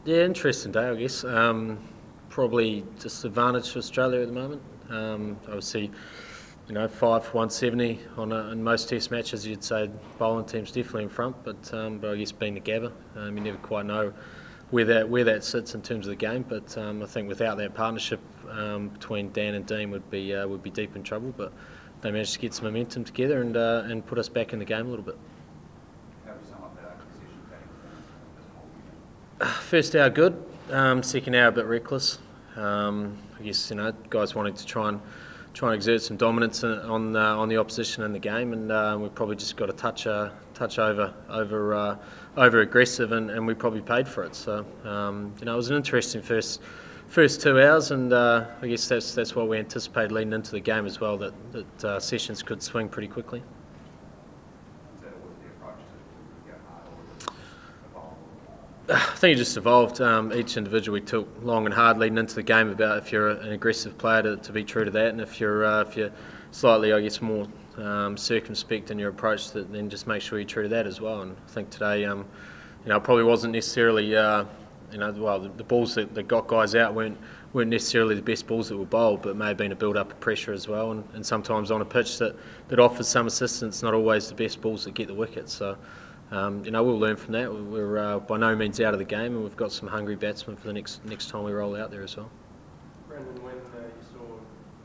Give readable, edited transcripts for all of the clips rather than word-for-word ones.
Yeah, interesting day, I guess. Probably disadvantage for Australia at the moment. Obviously, 5 for 170 in most Test matches, you'd say bowling team's definitely in front, but I guess being the Gabba, you never quite know where that sits in terms of the game. But I think without that partnership between Dan and Dean, would be deep in trouble. But they managed to get some momentum together and put us back in the game a little bit. First hour good, second hour a bit reckless. I guess guys wanting to try and exert some dominance on the opposition in the game, and we probably just got a touch over aggressive, and we probably paid for it. So it was an interesting first 2 hours, and I guess that's what we anticipated leading into the game as well, that sessions could swing pretty quickly. I think it just evolved. Each individual we took long and hard leading into the game about if you're an aggressive player to be true to that, and if you're slightly, I guess, more circumspect in your approach, then just make sure you're true to that as well. And I think today, probably wasn't necessarily, the balls that got guys out weren't necessarily the best balls that were bowled, but it may have been a build-up of pressure as well. And sometimes on a pitch that offers some assistance, not always the best balls that get the wicket. So. We'll learn from that. We're by no means out of the game, and we've got some hungry batsmen for the next time we roll out there as well. Brendon, when you saw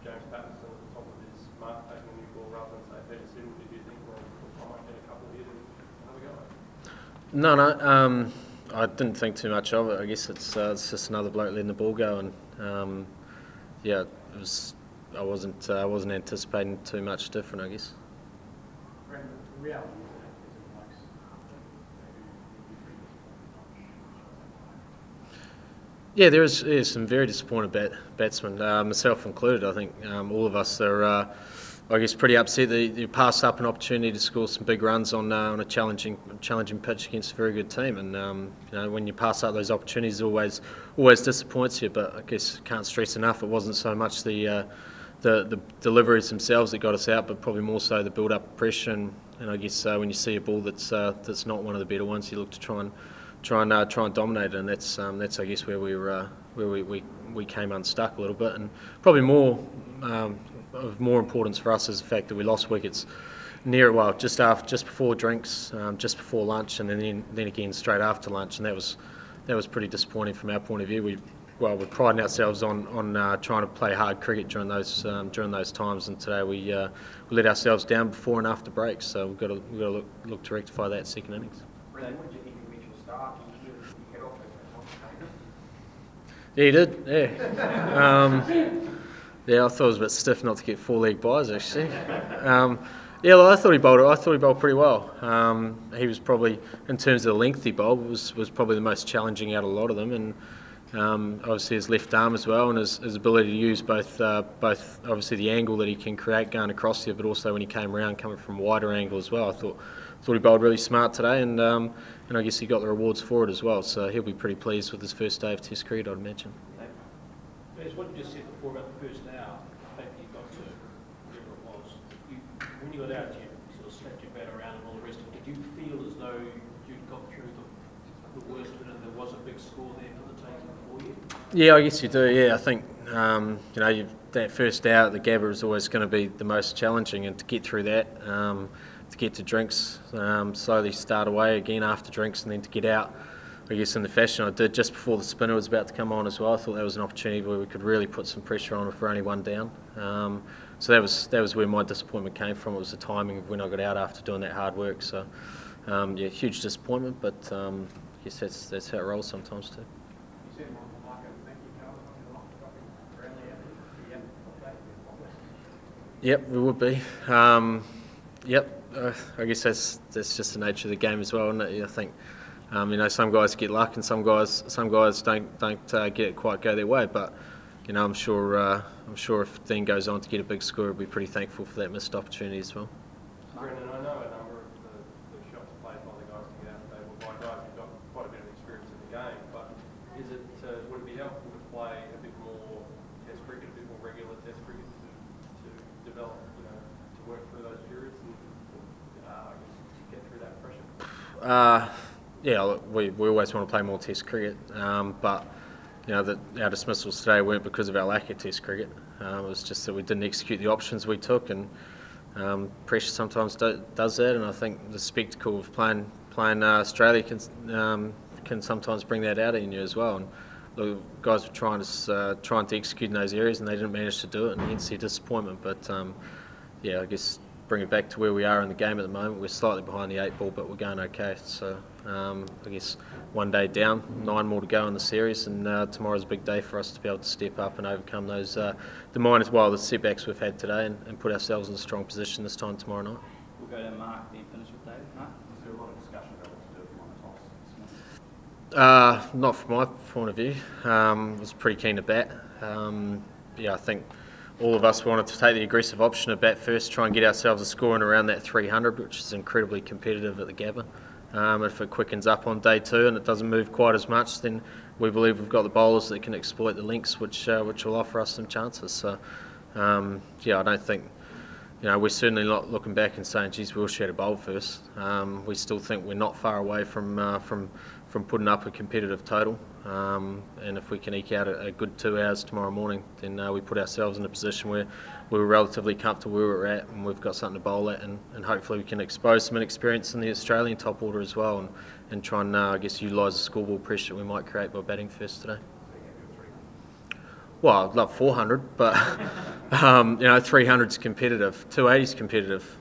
James Patterson at the top of his mark taking a new ball rather than say Peter Siddle, did you think, well, I might get a couple here and have a go? No, I didn't think too much of it. I guess it's just another bloke letting the ball go, and it was. I wasn't anticipating too much different, I guess. Brendon, the reality. Yeah, there's some very disappointed batsmen, myself included. I think all of us are, I guess, pretty upset that you passed up an opportunity to score some big runs on a challenging pitch against a very good team. And when you pass up those opportunities, it always disappoints you. But I guess can't stress enough, it wasn't so much the deliveries themselves that got us out, but probably more so the build-up of pressure. And I guess when you see a ball that's not one of the better ones, you look to try and dominate it, and that's I guess where we came unstuck a little bit, and probably of more importance for us is the fact that we lost wickets just before drinks, just before lunch, and then again straight after lunch, and that was pretty disappointing from our point of view. We're priding ourselves on trying to play hard cricket during those times, and today we let ourselves down before and after breaks, so we've got to look to rectify that second innings. Yeah, he did. Yeah, I thought it was a bit stiff not to get 4-leg buys actually. I thought he bowled pretty well. He was probably, in terms of the length he bowled, was probably the most challenging out of a lot of them, and obviously his left arm as well, and his ability to use both obviously the angle that he can create going across here, but also when he came around coming from a wider angle as well. I thought he bowled really smart today, and I guess he got the rewards for it as well. So he'll be pretty pleased with his first day of Test cricket, I'd imagine. As what you just said before about the first hour, the fact that you got to whatever it was, when you got out, you sort of slapped your bat around and all the rest of it. Did you feel as though you got through the worst of it and there was a big score there for the taking for you? Yeah, I guess you do. Yeah, I think that first hour at the Gabba is always going to be the most challenging, and to get through that. To get to drinks, slowly start away again after drinks, and then to get out, I guess, in the fashion I did just before the spinner was about to come on as well. I thought that was an opportunity where we could really put some pressure on if we're only one down. So that was where my disappointment came from. It was the timing of when I got out after doing that hard work. So huge disappointment, but I guess that's how it rolls sometimes too. Yep, we would be. I guess that's just the nature of the game as well, isn't it? I think some guys get luck and some guys don't get quite go their way. But I'm sure if Dean goes on to get a big score, he'll be pretty thankful for that missed opportunity as well. Brendon, I know a number of the shots played by the guys to get out today were by guys who've got quite a bit of experience in the game. But would it be helpful to play a bit more Test cricket, a bit more regular Test cricket to develop, to work through those periods and get through that pressure? Yeah, look, we always want to play more Test cricket, but our dismissals today weren't because of our lack of Test cricket. It was just that we didn't execute the options we took, and pressure sometimes does that. And I think the spectacle of playing Australia can sometimes bring that out in you as well. And the guys were trying to execute in those areas, and they didn't manage to do it, and hence their disappointment. But I guess bring it back to where we are in the game at the moment. We're slightly behind the 8 ball, but we're going okay. So I guess one day down, 9 more to go in the series, and tomorrow's a big day for us to be able to step up and overcome those the setbacks we've had today, and put ourselves in a strong position this time tomorrow night. We'll go to Mark, then finish with David. Mark, was there a lot of discussion about what to do if you want to toss? Not from my point of view. I was pretty keen to bat. I think all of us wanted to take the aggressive option of bat first, try and get ourselves a score in around that 300, which is incredibly competitive at the Gabba. If it quickens up on day 2 and it doesn't move quite as much, then we believe we've got the bowlers that can exploit the links, which will offer us some chances. So, I don't think, we're certainly not looking back and saying, geez, we'll should have bowled first. We still think we're not far away from putting up a competitive total. And if we can eke out a good 2 hours tomorrow morning, then we put ourselves in a position where we're relatively comfortable where we're at, and we've got something to bowl at, and hopefully we can expose some inexperience in the Australian top order as well, and try and utilise the scoreball pressure we might create by batting first today. Well, I'd love 400, but 300's competitive, 280's competitive.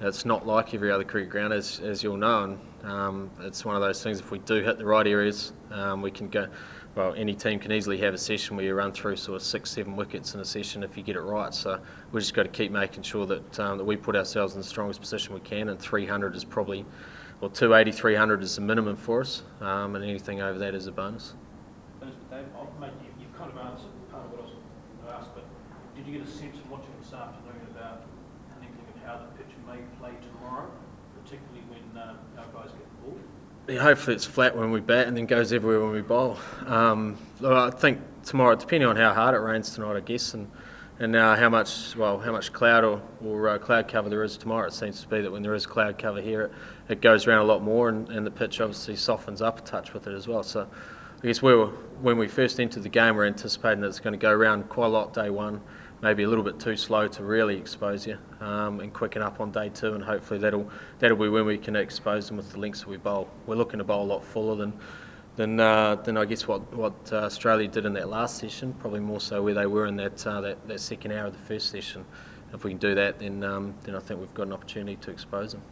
It's not like every other cricket ground, as you'll know, and it's one of those things. If we do hit the right areas, we can go. Well, any team can easily have a session where you run through sort of 6-7 wickets in a session if you get it right. So we've just got to keep making sure that we put ourselves in the strongest position we can. And 300 is probably, 280, 300 is the minimum for us, and anything over that is a bonus. Mate, you've kind of answered part of what I was going to ask, but did you get a sense from watching this afternoon about an inkling of how the pitch may play tomorrow, particularly when our guys get the ball? Yeah, hopefully it's flat when we bat and then goes everywhere when we bowl. I think tomorrow, depending on how hard it rains tonight, I guess, and how much cloud or cloud cover there is tomorrow. It seems to be that when there is cloud cover here, it goes around a lot more, and the pitch obviously softens up a touch with it as well. So I guess when we first entered the game, we're anticipating that it's going to go around quite a lot day 1, maybe a little bit too slow to really expose you, and quicken up on day 2, and hopefully that'll be when we can expose them with the links that we bowl. We're looking to bowl a lot fuller than I guess what Australia did in that last session, probably more so where they were in that second hour of the first session. If we can do that, then I think we've got an opportunity to expose them.